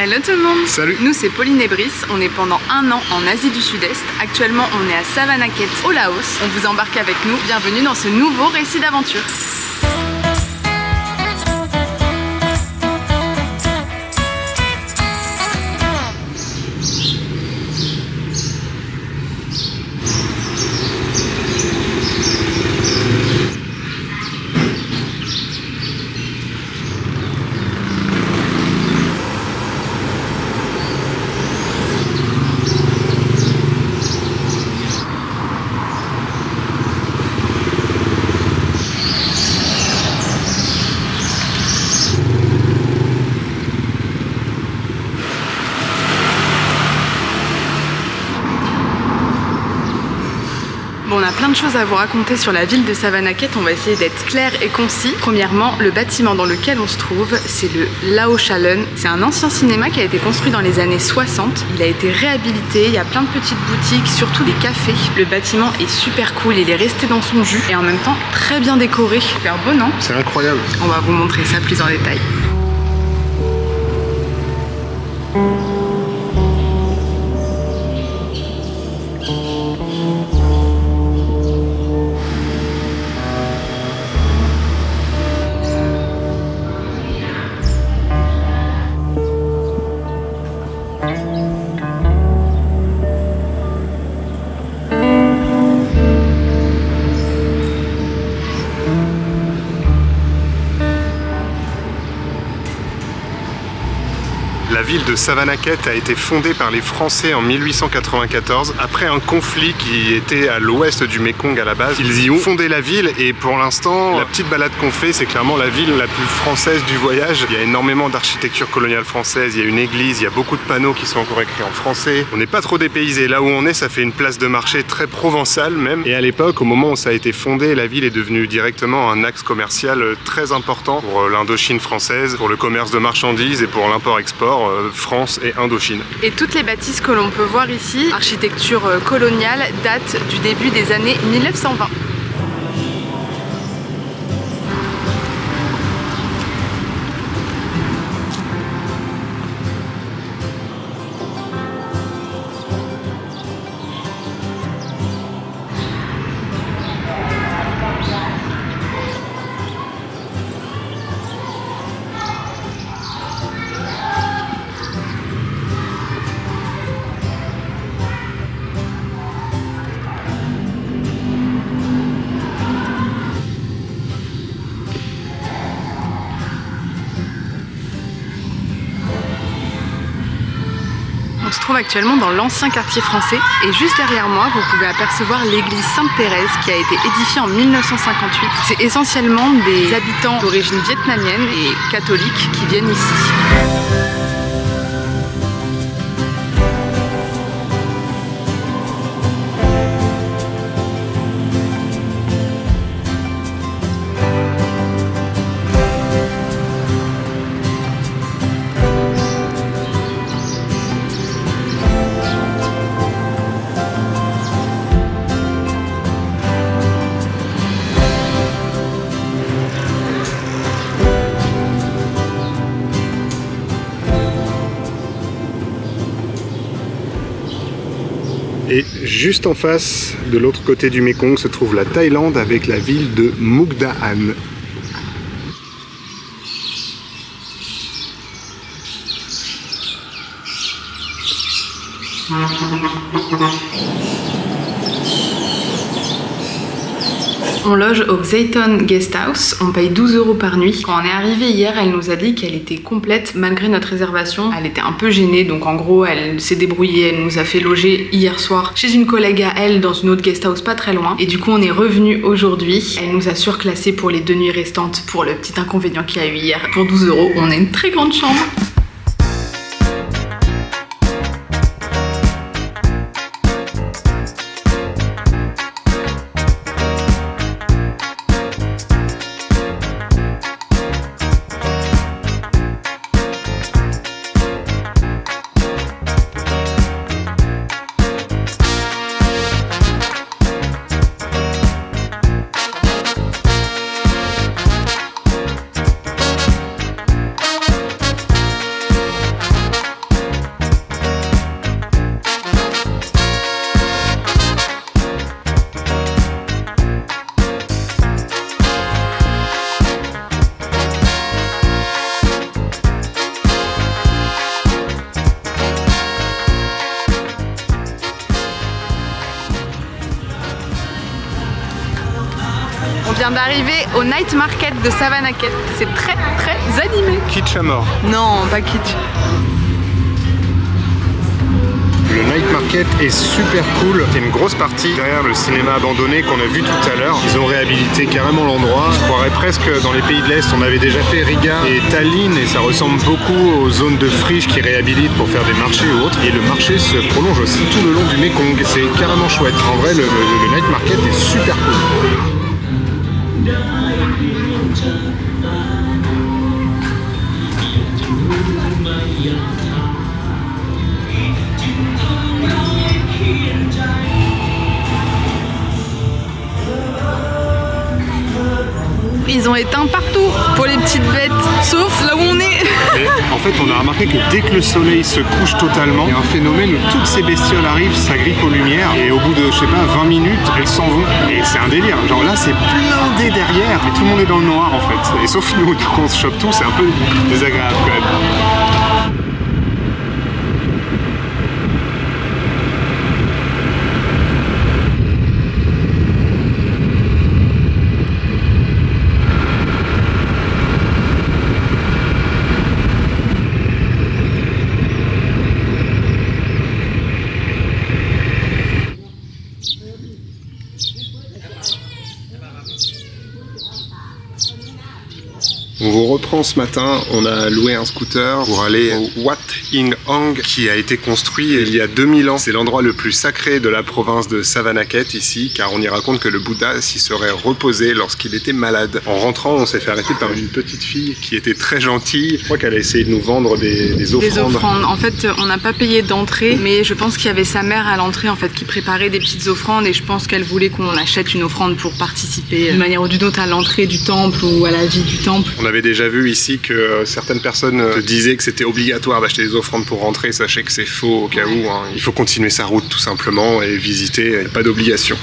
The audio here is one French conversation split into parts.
Hello tout le monde. Salut. Nous c'est Pauline et Brice, on est pendant 1 an en Asie du Sud-Est. Actuellement on est à Savannakhet au Laos. On vous embarque avec nous. Bienvenue dans ce nouveau récit d'aventure. Bon, on a plein de choses à vous raconter sur la ville de Savannakhet, on va essayer d'être clair et concis. Premièrement, le bâtiment dans lequel on se trouve, c'est le Lao Chalon. C'est un ancien cinéma qui a été construit dans les années 60. Il a été réhabilité, il y a plein de petites boutiques, surtout des cafés. Le bâtiment est super cool, il est resté dans son jus et en même temps très bien décoré. Super beau, non? C'est incroyable. On va vous montrer ça plus en détail. La ville de Savannakhet a été fondée par les Français en 1894 après un conflit qui était à l'ouest du Mekong à la base. Ils y ont fondé la ville et pour l'instant, la petite balade qu'on fait, c'est clairement la ville la plus française du voyage. Il y a énormément d'architecture coloniale française, il y a une église, il y a beaucoup de panneaux qui sont encore écrits en français. On n'est pas trop dépaysé. Là où on est, ça fait une place de marché très provençale même. Et à l'époque, au moment où ça a été fondé, la ville est devenue directement un axe commercial très important pour l'Indochine française, pour le commerce de marchandises et pour l'import-export France et Indochine. Et toutes les bâtisses que l'on peut voir ici, architecture coloniale, datent du début des années 1920. On se trouve actuellement dans l'ancien quartier français et juste derrière moi vous pouvez apercevoir l'église Sainte-Thérèse qui a été édifiée en 1958. C'est essentiellement des habitants d'origine vietnamienne et catholiques qui viennent ici. Et juste en face, de l'autre côté du Mekong, se trouve la Thaïlande avec la ville de Mukdahan. On loge au Xayton Guest House, on paye 12 € par nuit. Quand on est arrivé hier, elle nous a dit qu'elle était complète malgré notre réservation. Elle était un peu gênée, donc en gros elle s'est débrouillée, elle nous a fait loger hier soir chez une collègue à elle dans une autre guest house pas très loin. Et du coup on est revenu aujourd'hui. Elle nous a surclassé pour les 2 nuits restantes pour le petit inconvénient qu'il y a eu hier. Pour 12 €, on a une très grande chambre. vient d'arriver au Night Market de Savannakhet. C'est très animé. Kitsch à mort. Non, pas kitsch. Le Night Market est super cool. C'est une grosse partie derrière le cinéma abandonné qu'on a vu tout à l'heure. Ils ont réhabilité carrément l'endroit. Je croirais presque dans les pays de l'Est. On avait déjà fait Riga et Tallinn et ça ressemble beaucoup aux zones de friche qui réhabilitent pour faire des marchés ou autres. Et le marché se prolonge aussi tout le long du Mekong. C'est carrément chouette. En vrai, le Night Market est super cool. Ils ont éteint partout pour les petites bêtes, sauf là où on est. Et en fait, on a remarqué que dès que le soleil se couche totalement, il y a un phénomène où toutes ces bestioles arrivent, s'agrippent aux lumières et au bout de, je sais pas, 20 minutes, elles s'en vont. Et c'est un délire. Genre là, c'est blindé derrière, mais tout le monde est dans le noir en fait. Et sauf nous, du coup, on se chope tout, c'est un peu désagréable quand même. On vous reprend ce matin, on a loué un scooter pour aller au Wat Ing Hang qui a été construit il y a 2000 ans. C'est l'endroit le plus sacré de la province de Savannakhet ici, car on y raconte que le Bouddha s'y serait reposé lorsqu'il était malade. En rentrant, on s'est fait arrêter par une petite fille qui était très gentille. Je crois qu'elle a essayé de nous vendre des offrandes. Des offrandes. En fait, on n'a pas payé d'entrée, mais je pense qu'il y avait sa mère à l'entrée en fait qui préparait des petites offrandes et je pense qu'elle voulait qu'on achète une offrande pour participer d'une manière ou d'une autre à l'entrée du temple ou à la vie du temple. On avait déjà vu ici que certaines personnes te disaient que c'était obligatoire d'acheter des offrandes pour rentrer. Sachez que c'est faux au cas où. Hein. Il faut continuer sa route tout simplement et visiter. Il n'y a pas d'obligation.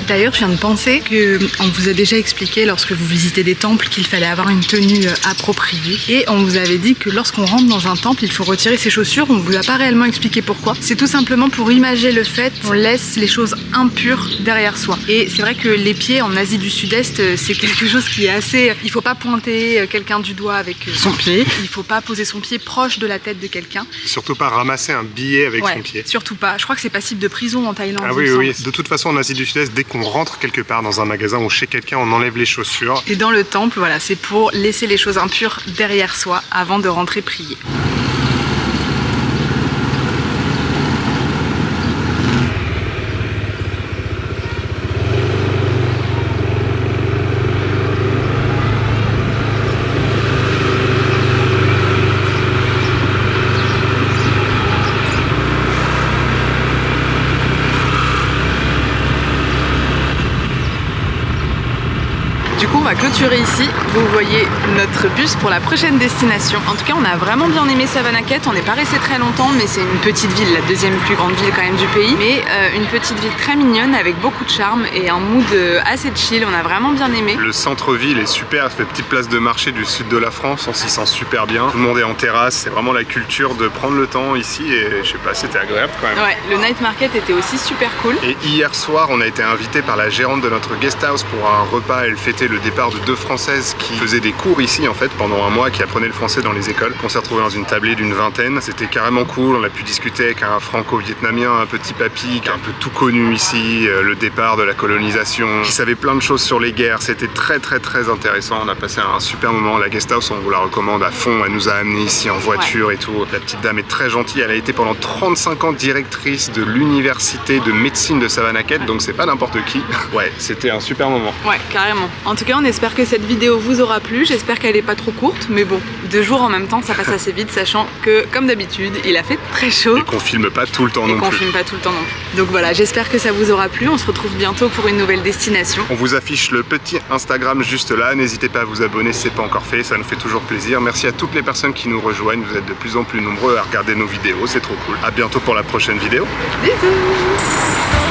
D'ailleurs, je viens de penser qu'on vous a déjà expliqué lorsque vous visitez des temples qu'il fallait avoir une tenue appropriée. Et on vous avait dit que lorsqu'on rentre dans un temple, il faut retirer ses chaussures. On ne vous a pas réellement expliqué pourquoi. C'est tout simplement pour imager le fait qu'on laisse les choses impures derrière soi. Et c'est vrai que les pieds en Asie du Sud-Est, c'est quelque chose qui est assez... Il ne faut pas pointer quelqu'un du doigt avec son pied. Il ne faut pas poser son pied proche de la tête de quelqu'un. Surtout pas ramasser un billet avec son pied. Surtout pas. Je crois que c'est passible de prison en Thaïlande. Ah oui, oui. De toute façon, en Asie du Sud-Est, dès qu'on rentre quelque part dans un magasin ou chez quelqu'un, on enlève les chaussures. Et dans le temple, voilà, c'est pour laisser les choses impures derrière soi avant de rentrer prier. va clôturer ici. Vous voyez notre bus pour la prochaine destination. En tout cas, on a vraiment bien aimé Savannakhet. On n'est pas resté très longtemps, mais c'est une petite ville, la deuxième plus grande ville quand même du pays. Mais une petite ville très mignonne avec beaucoup de charme et un mood assez chill. On a vraiment bien aimé. Le centre-ville est super. Ça fait petite place de marché du sud de la France. On s'y sent super bien. Tout le monde est en terrasse. C'est vraiment la culture de prendre le temps ici et je sais pas, c'était agréable quand même. Ouais, le night market était aussi super cool. Et hier soir, on a été invité par la gérante de notre guest house pour un repas. Elle fêtait le départ de 2 Françaises qui faisaient des cours ici en fait pendant un mois, qui apprenaient le français dans les écoles. On s'est retrouvés dans une tablée d'une vingtaine. C'était carrément cool. On a pu discuter avec un franco-vietnamien, un petit papy qui a un peu tout connu ici, le départ de la colonisation, qui savait plein de choses sur les guerres. C'était très intéressant. On a passé un super moment. La guest house, on vous la recommande à fond. Elle nous a amenés ici en voiture et tout. La petite dame est très gentille. Elle a été pendant 35 ans directrice de l'université de médecine de Savannakhet, donc c'est pas n'importe qui. Ouais, c'était un super moment. Ouais, carrément. En tout cas, on espère que cette vidéo vous aura plu. J'espère qu'elle est pas trop courte, mais bon, 2 jours en même temps, ça passe assez vite, sachant que, comme d'habitude, il a fait très chaud. Et qu'on filme pas tout le temps non plus. Et qu'on filme pas tout le temps non plus. Donc voilà, j'espère que ça vous aura plu. On se retrouve bientôt pour une nouvelle destination. On vous affiche le petit Instagram juste là. N'hésitez pas à vous abonner si c'est pas encore fait. Ça nous fait toujours plaisir. Merci à toutes les personnes qui nous rejoignent. Vous êtes de plus en plus nombreux à regarder nos vidéos. C'est trop cool. À bientôt pour la prochaine vidéo. Bisous.